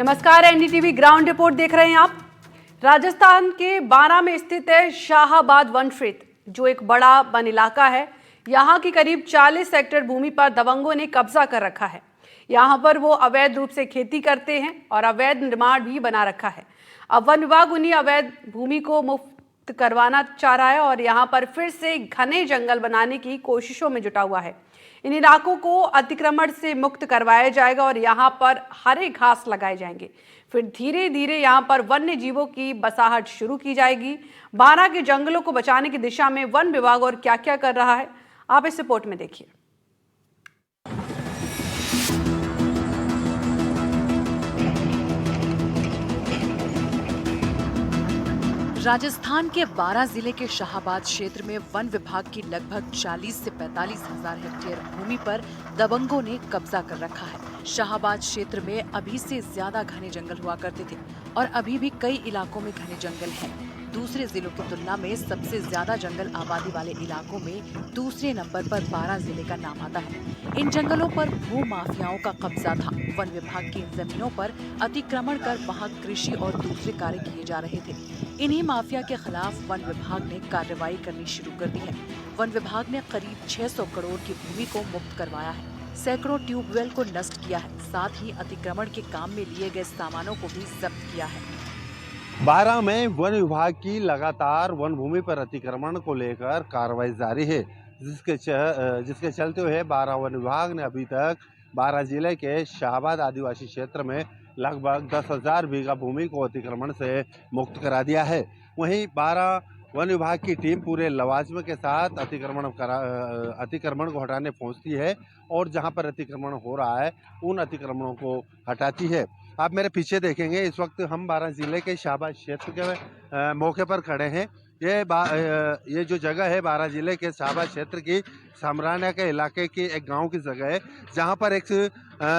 नमस्कार, NDTV ground report देख रहे हैं आप। राजस्थान के बारां में स्थित है शाहाबाद वन क्षेत्र, जो एक बड़ा वन इलाका है। यहाँ की करीब 40 हेक्टेयर भूमि पर दबंगों ने कब्जा कर रखा है। यहाँ पर वो अवैध रूप से खेती करते हैं और अवैध निर्माण भी बना रखा है। अब वन विभाग उन्हीं अवैध भूमि को मुक्त करवाना चाह रहा है और यहाँ पर फिर से घने जंगल बनाने की कोशिशों में जुटा हुआ है। इन इलाकों को अतिक्रमण से मुक्त करवाया जाएगा और यहाँ पर हरे घास लगाए जाएंगे। फिर धीरे धीरे यहाँ पर वन्य जीवों की बसाहट शुरू की जाएगी। बारां के जंगलों को बचाने की दिशा में वन विभाग और क्या क्या कर रहा है, आप इस रिपोर्ट में देखिए। राजस्थान के बारां जिले के शाहाबाद क्षेत्र में वन विभाग की लगभग 40 से 45 हजार हेक्टेयर भूमि पर दबंगों ने कब्जा कर रखा है। शाहाबाद क्षेत्र में अभी से ज्यादा घने जंगल हुआ करते थे और अभी भी कई इलाकों में घने जंगल हैं। दूसरे जिलों की तुलना में सबसे ज्यादा जंगल आबादी वाले इलाकों में दूसरे नंबर पर बारां जिले का नाम आता है। इन जंगलों पर भू माफियाओं का कब्जा था। वन विभाग की इन जमीनों पर अतिक्रमण कर वहां कृषि और दूसरे कार्य किए जा रहे थे। इन्हीं माफिया के खिलाफ वन विभाग ने कार्रवाई करनी शुरू कर दी है। वन विभाग ने करीब 600 करोड़ की भूमि को मुक्त करवाया है, सैकड़ों ट्यूबवेल को नष्ट किया है, साथ ही अतिक्रमण के काम में लिए गए सामानों को भी जब्त किया है। बारां में वन विभाग की लगातार वन भूमि पर अतिक्रमण को लेकर कार्रवाई जारी है, जिसके चलते हुए बारां वन विभाग ने अभी तक बारां जिले के शाहाबाद आदिवासी क्षेत्र में लगभग 10,000 बीघा भूमि को अतिक्रमण से मुक्त करा दिया है। वहीं बारां वन विभाग की टीम पूरे लवाजम के साथ अतिक्रमण को हटाने पहुंचती है और जहां पर अतिक्रमण हो रहा है उन अतिक्रमणों को हटाती है। आप मेरे पीछे देखेंगे, इस वक्त हम बारां जिले के शाहाबाद क्षेत्र के मौके पर खड़े हैं। ये जो जगह है बारां जिले के शाहाबाद क्षेत्र की समरानिया के इलाके की एक गांव की जगह है, जहां पर एक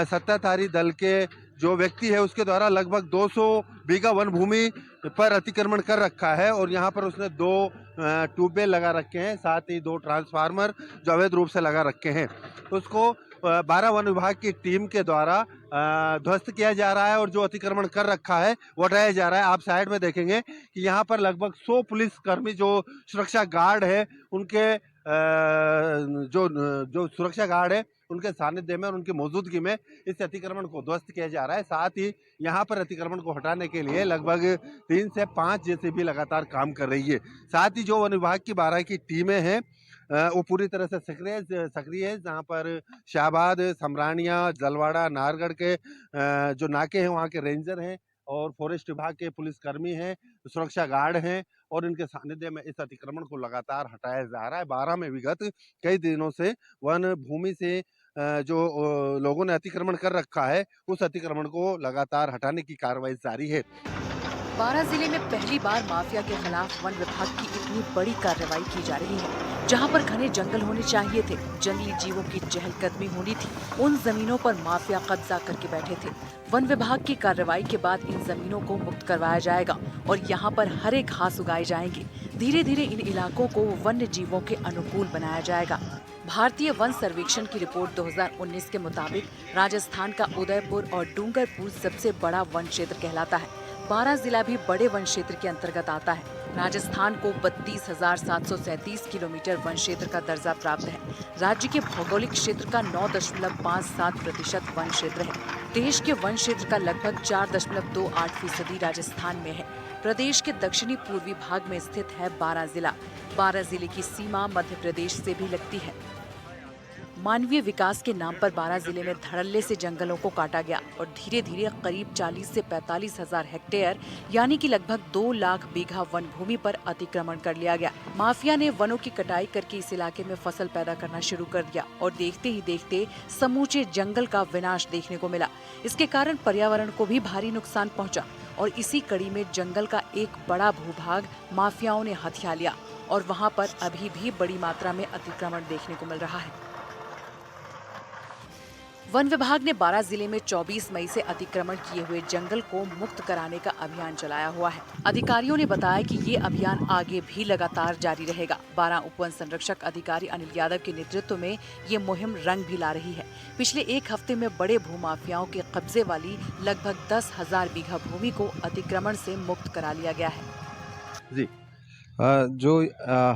सत्ताधारी दल के जो व्यक्ति है उसके द्वारा लगभग 200 बीघा वन भूमि पर अतिक्रमण कर रखा है और यहाँ पर उसने 2 ट्यूबवेल लगा रखे हैं, साथ ही 2 ट्रांसफार्मर जो अवैध रूप से लगा रखे हैं। उसको बारां वन विभाग की टीम के द्वारा ध्वस्त किया जा रहा है और जो अतिक्रमण कर रखा है वो हटाया जा रहा है। आप साइड में देखेंगे कि यहाँ पर लगभग 100 पुलिसकर्मी जो सुरक्षा गार्ड है उनके जो सुरक्षा गार्ड है उनके सानिध्य में और उनकी मौजूदगी में इस अतिक्रमण को ध्वस्त किया जा रहा है। साथ ही यहाँ पर अतिक्रमण को हटाने के लिए लगभग 3 से 5 जेसीबी लगातार काम कर रही है। साथ ही जो वन विभाग की बारां की टीमें हैं वो पूरी तरह से सक्रिय है। जहाँ पर शाहाबाद, समरानिया, जलवाड़ा, नाहरगढ़ के जो नाके हैं वहाँ के रेंजर हैं और फॉरेस्ट विभाग के पुलिसकर्मी हैं, सुरक्षा गार्ड हैं और इनके सानिध्य में इस अतिक्रमण को लगातार हटाया जा रहा है। बारां में विगत कई दिनों से वन भूमि से जो लोगों ने अतिक्रमण कर रखा है उस अतिक्रमण को लगातार हटाने की कार्रवाई जारी है। बारां जिले में पहली बार माफिया के खिलाफ वन विभाग की इतनी बड़ी कार्रवाई की जा रही है। जहां पर घने जंगल होने चाहिए थे, जंगली जीवों की चहलकदमी होनी थी, उन जमीनों पर माफिया कब्जा करके बैठे थे। वन विभाग की कार्रवाई के बाद इन जमीनों को मुक्त करवाया जाएगा और यहाँ पर हरे घास उगाए जाएंगे। धीरे धीरे इन इलाकों को वन्य जीवों के अनुकूल बनाया जाएगा। भारतीय वन सर्वेक्षण की रिपोर्ट 2019 के मुताबिक राजस्थान का उदयपुर और डूंगरपुर सबसे बड़ा वन क्षेत्र कहलाता है। बारां जिला भी बड़े वन क्षेत्र के अंतर्गत आता है। राजस्थान को 32,737 किलोमीटर वन क्षेत्र का दर्जा प्राप्त है। राज्य के भौगोलिक क्षेत्र का 9.57% वन क्षेत्र है। देश के वन क्षेत्र का लगभग 4.28% राजस्थान में है। प्रदेश के दक्षिणी पूर्वी भाग में स्थित है बारां जिला। बारां जिले की सीमा मध्य प्रदेश से भी लगती है। मानवीय विकास के नाम पर बारां जिले में धड़ल्ले से जंगलों को काटा गया और धीरे धीरे करीब 40 से 45 हजार हेक्टेयर यानी कि लगभग 2 लाख बीघा वन भूमि पर अतिक्रमण कर लिया गया। माफिया ने वनों की कटाई करके इस इलाके में फसल पैदा करना शुरू कर दिया और देखते ही देखते समूचे जंगल का विनाश देखने को मिला। इसके कारण पर्यावरण को भी भारी नुकसान पहुँचा और इसी कड़ी में जंगल का एक बड़ा भूभाग माफियाओं ने हथिया लिया और वहाँ पर अभी भी बड़ी मात्रा में अतिक्रमण देखने को मिल रहा है। वन विभाग ने बारां जिले में 24 मई से अतिक्रमण किए हुए जंगल को मुक्त कराने का अभियान चलाया हुआ है। अधिकारियों ने बताया कि ये अभियान आगे भी लगातार जारी रहेगा। बारां उपवन संरक्षक अधिकारी अनिल यादव के नेतृत्व में ये मुहिम रंग भी ला रही है। पिछले एक हफ्ते में बड़े भूमाफियाओं के कब्जे वाली लगभग 10,000 बीघा भूमि को अतिक्रमण से मुक्त करा लिया गया है। जी।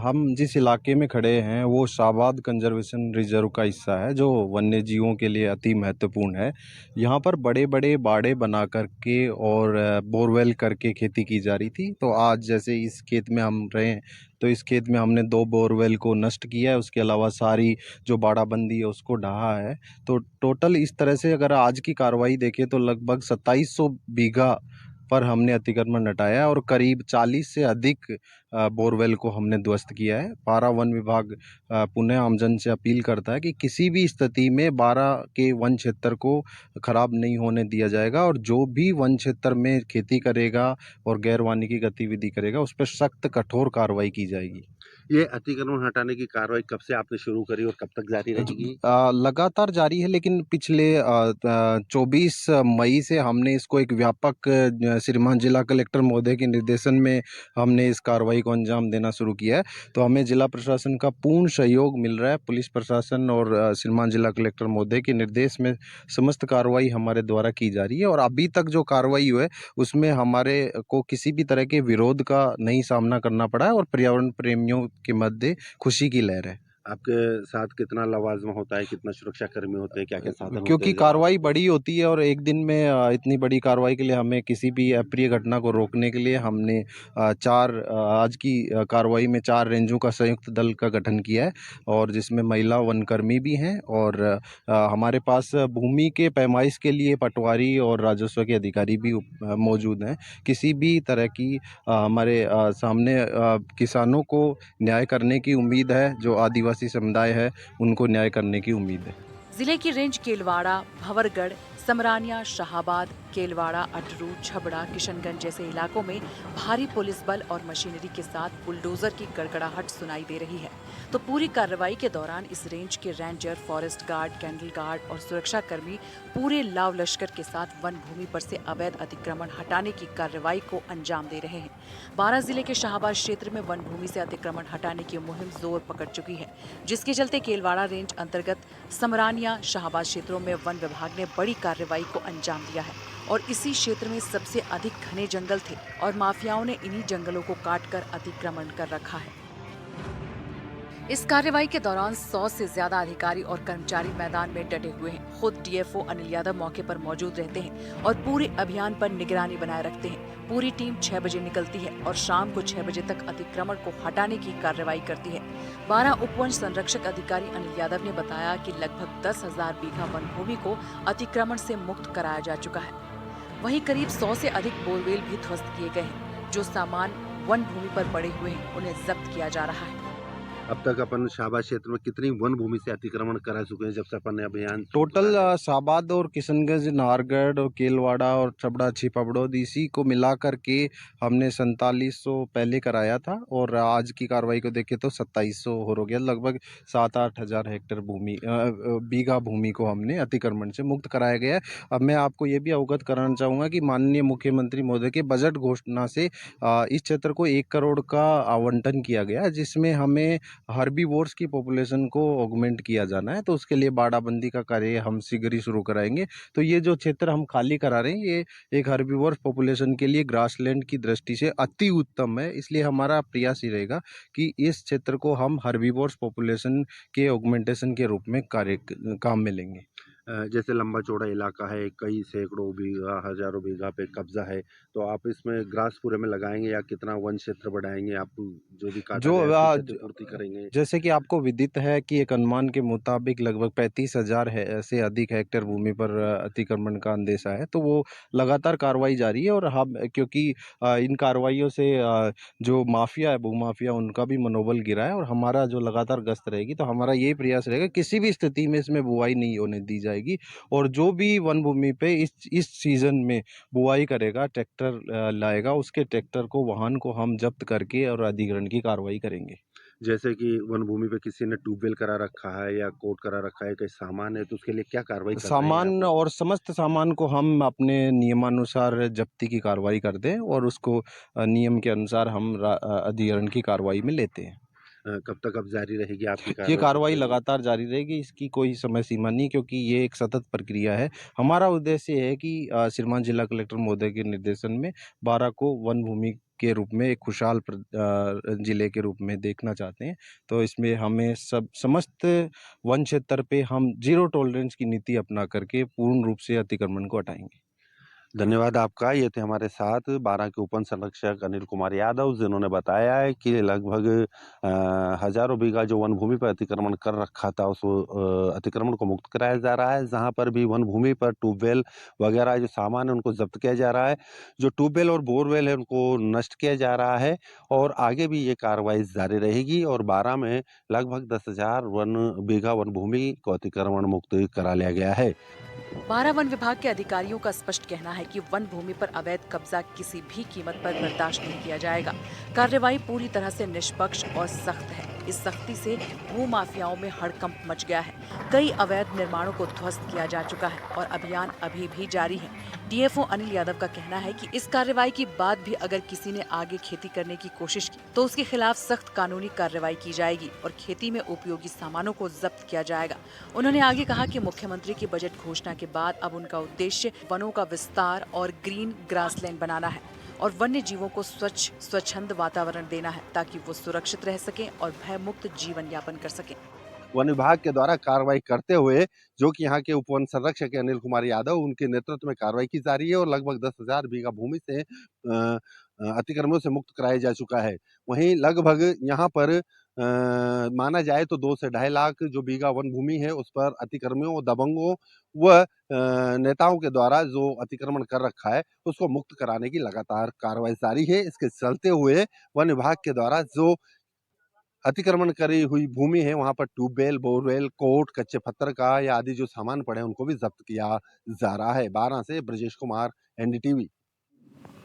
हम जिस इलाके में खड़े हैं वो शाहबाद कंजर्वेशन रिजर्व का हिस्सा है, जो वन्य जीवों के लिए अति महत्वपूर्ण है। यहाँ पर बड़े बड़े बाड़े बना करके और बोरवेल करके खेती की जा रही थी। तो आज जैसे इस खेत में हम रहे हैं, तो इस खेत में हमने 2 बोरवेल को नष्ट किया है। उसके अलावा सारी जो बाड़ाबंदी है उसको ढहा है। तो टोटल इस तरह से अगर आज की कार्रवाई देखें तो लगभग 2700 बीघा पर हमने अतिक्रमण हटाया है और करीब 40 से अधिक बोरवेल को हमने ध्वस्त किया है। बारां वन विभाग पुनः आमजन से अपील करता है कि किसी भी स्थिति में बारां के वन क्षेत्र को खराब नहीं होने दिया जाएगा और जो भी वन क्षेत्र में खेती करेगा और गैर वानिकी गतिविधि करेगा उस पर सख्त कठोर कार्रवाई की जाएगी। ये अतिक्रमण हटाने की कार्रवाई कब से आपने शुरू करी और कब तक जारी रहेगी? लगातार जारी है, लेकिन पिछले 24 मई से हमने इसको एक व्यापक श्रीमान जिला कलेक्टर महोदय के निर्देशन में हमने इस कार्रवाई को अंजाम देना शुरू किया है। तो हमें जिला प्रशासन का पूर्ण सहयोग मिल रहा है। पुलिस प्रशासन और श्रीमान जिला कलेक्टर महोदय के निर्देश में समस्त कार्रवाई हमारे द्वारा की जा रही है और अभी तक जो कार्रवाई हुई है उसमें हमारे को किसी भी तरह के विरोध का नहीं सामना करना पड़ा है और पर्यावरण प्रेमियों के मध्य खुशी की लहर है। आपके साथ कितना लवाजमा होता है, कितना सुरक्षाकर्मी होते हैं, क्या-क्या साधन होते क्योंकि हैं? कार्रवाई बड़ी होती है और एक दिन में इतनी बड़ी कार्रवाई के लिए हमें किसी भी अप्रिय घटना को रोकने के लिए हमने आज की कार्रवाई में 4 रेंजों का संयुक्त दल का गठन किया है और जिसमें महिला वनकर्मी भी हैं और हमारे पास भूमि के पैमाइश के लिए पटवारी और राजस्व के अधिकारी भी मौजूद हैं। किसी भी तरह की हमारे सामने किसानों को न्याय करने की उम्मीद है। जो आदिवासी समुदाय है उनको न्याय करने की उम्मीद है। जिले की रेंज केलवाड़ा, भंवरगढ़, समरानिया, शाहाबाद, केलवाड़ा, अटरू, छबड़ा, किशनगंज जैसे इलाकों में भारी पुलिस बल और मशीनरी के साथ बुलडोजर की गड़गड़ाहट सुनाई दे रही है। तो पूरी कार्रवाई के दौरान इस रेंज के ranger, forest guard, candle guard और सुरक्षा कर्मी पूरे लाव लश्कर के साथ वन भूमि पर से अवैध अतिक्रमण हटाने की कार्रवाई को अंजाम दे रहे हैं। बारां जिले के शाहाबाद क्षेत्र में वन भूमि से अतिक्रमण हटाने की मुहिम जोर पकड़ चुकी है, जिसके चलते केलवाड़ा रेंज अंतर्गत समरानिया, शाहाबाद क्षेत्रों में वन विभाग ने बड़ी कार्रवाई को अंजाम दिया है और इसी क्षेत्र में सबसे अधिक घने जंगल थे और माफियाओं ने इन्हीं जंगलों को काटकर अतिक्रमण कर रखा है। इस कार्रवाई के दौरान 100 से ज्यादा अधिकारी और कर्मचारी मैदान में डटे हुए हैं। खुद डीएफओ अनिल यादव मौके पर मौजूद रहते हैं और पूरे अभियान पर निगरानी बनाए रखते हैं। पूरी टीम 6 बजे निकलती है और शाम को 6 बजे तक अतिक्रमण को हटाने की कार्रवाई करती है। बारां उपवन संरक्षक अधिकारी अनिल यादव ने बताया कि लगभग 10,000 बीघा वन भूमि को अतिक्रमण से मुक्त कराया जा चुका है। वहीं करीब 100 से अधिक बोरवेल भी ध्वस्त किए गए हैं। जो सामान वन भूमि पर पड़े हुए हैं उन्हें जब्त किया जा रहा है। अब तक अपन शाहबाद क्षेत्र में कितनी वन भूमि से अतिक्रमण करा चुके हैं जब से अपन ने अभियान टोटल शाहबाद और किशनगंज, नाहरगढ़ और केलवाड़ा और छबड़ा, छिपबड़ौद इसी को मिला करके हमने 4700 पहले कराया था और आज की कार्रवाई को देखें तो 2700 हो गया। लगभग 7-8 हज़ार हेक्टेयर बीघा भूमि को हमने अतिक्रमण से मुक्त कराया गया है। अब मैं आपको ये भी अवगत कराना चाहूँगा कि माननीय मुख्यमंत्री महोदय के बजट घोषणा से इस क्षेत्र को 1 करोड़ का आवंटन किया गया है, जिसमें हमें हर्बीवोर्स की पॉपुलेशन को ऑगमेंट किया जाना है। तो उसके लिए बाड़ाबंदी का कार्य हम शीघ्र ही शुरू कराएंगे। तो ये जो क्षेत्र हम खाली करा रहे हैं ये एक हर्बीवोर्स पॉपुलेशन के लिए ग्रासलैंड की दृष्टि से अति उत्तम है। इसलिए हमारा प्रयास ही रहेगा कि इस क्षेत्र को हम हर्बीवोर्स पॉपुलेशन के ऑगमेंटेशन के रूप में काम में लेंगे। जैसे लंबा चौड़ा इलाका है, कई सैकड़ों बीघा, हजारों बीघा पे कब्जा है, तो आप इसमें ग्रास पूरे में लगाएंगे या कितना वन क्षेत्र बढ़ाएंगे? आप जो भी काटा जो गया है, उसकी क्षतिपूर्ति करेंगे? जैसे कि आपको विदित है कि एक अनुमान के मुताबिक लगभग 35,000 से अधिक हेक्टेयर भूमि पर अतिक्रमण का अंदेशा है। तो वो लगातार कार्रवाई जारी है और हम क्योंकि इन कार्रवाइयों से जो माफिया है, भूमाफिया, उनका भी मनोबल गिरा है और हमारा जो लगातार गश्त रहेगी। तो हमारा यही प्रयास रहेगा किसी भी स्थिति में इसमें बुआई नहीं होने दी जाएगी और जो भी वन भूमि पे इस सीजन में बुआई करेगा, ट्रैक्टर लाएगा, उसके ट्रैक्टर को, वाहन को हम जब्त करके और अधिग्रहण की कार्रवाई करेंगे। जैसे कि वन भूमि पे किसी ने ट्यूबवेल करा रखा है या कोट करा रखा है, कोई सामान है, तो उसके लिए क्या कार्रवाई कर रहे हैं सामान आप? और समस्त सामान को हम अपने नियमानुसार जब्ती की कार्रवाई कर दें और उसको नियम के अनुसार हम अधिग्रहण की कार्रवाई में लेते हैं। कब तक अब जारी रहेगी आपकी ये कार्रवाई कार्रवाई सबसे? लगातार जारी रहेगी, इसकी कोई समय सीमा नहीं, क्योंकि ये एक सतत प्रक्रिया है। हमारा उद्देश्य है कि श्रीमान जिला कलेक्टर महोदय के निर्देशन में बारा को वन भूमि के रूप में एक खुशहाल जिले के रूप में देखना चाहते हैं। तो इसमें हमें समस्त वन क्षेत्र पे हम ज़ीरो टॉलरेंस की नीति अपना करके पूर्ण रूप से अतिक्रमण को हटाएँगे। धन्यवाद आपका। ये थे हमारे साथ बारां के उपवन संरक्षक अनिल कुमार यादव, जिन्होंने बताया है कि लगभग हज़ारों बीघा जो वन भूमि पर अतिक्रमण कर रखा था, उस अतिक्रमण को मुक्त कराया जा रहा है। जहाँ पर भी वन भूमि पर ट्यूबवेल वगैरह जो सामान है, उनको ज़ब्त किया जा रहा है। जो ट्यूबवेल और बोरवेल है, उनको नष्ट किया जा रहा है और आगे भी ये कार्रवाई जारी रहेगी और बारां में लगभग 10,000 बीघा वन भूमि को अतिक्रमण मुक्त करा लिया गया है। बारा वन विभाग के अधिकारियों का स्पष्ट कहना है कि वन भूमि पर अवैध कब्जा किसी भी कीमत पर बर्दाश्त नहीं किया जाएगा। कार्रवाई पूरी तरह से निष्पक्ष और सख्त है। इस सख्ती से भू माफियाओं में हड़कंप मच गया है। कई अवैध निर्माणों को ध्वस्त किया जा चुका है और अभियान अभी भी जारी है। डीएफओ अनिल यादव का कहना है कि इस कार्रवाई के बाद भी अगर किसी ने आगे खेती करने की कोशिश की तो उसके खिलाफ सख्त कानूनी कार्रवाई की जाएगी और खेती में उपयोगी सामानों को जब्त किया जाएगा। उन्होंने आगे कहा कि मुख्यमंत्री की बजट घोषणा के बाद अब उनका उद्देश्य वनों का विस्तार और ग्रीन ग्रासलैंड बनाना है और वन्य जीवों को स्वच्छ स्वच्छंद वातावरण देना है ताकि वो सुरक्षित रह सकें और भय मुक्त जीवन यापन कर सकें। वन विभाग के द्वारा कार्रवाई करते हुए, जो कि यहाँ के उपवन संरक्षक है अनिल कुमार यादव, उनके नेतृत्व में कार्रवाई की जा रही है और लगभग 10,000 बीघा भूमि से अतिक्रमणों से मुक्त कराया जा चुका है। वहीं लगभग यहाँ पर माना जाए तो 2 से ढाई लाख जो बीघा वन भूमि है, उस पर अतिक्रमियों, दबंगों व नेताओं के द्वारा जो अतिक्रमण कर रखा है, उसको मुक्त कराने की लगातार कार्रवाई जारी है। इसके चलते हुए वन विभाग के द्वारा जो अतिक्रमण करी हुई भूमि है, वहाँ पर ट्यूबवेल, बोरवेल, कोर्ट, कच्चे पत्थर का या आदि जो सामान पड़े हैं, उनको भी ज़ब्त किया जा रहा है। बारां से ब्रजेश कुमार, एनडीटीवी।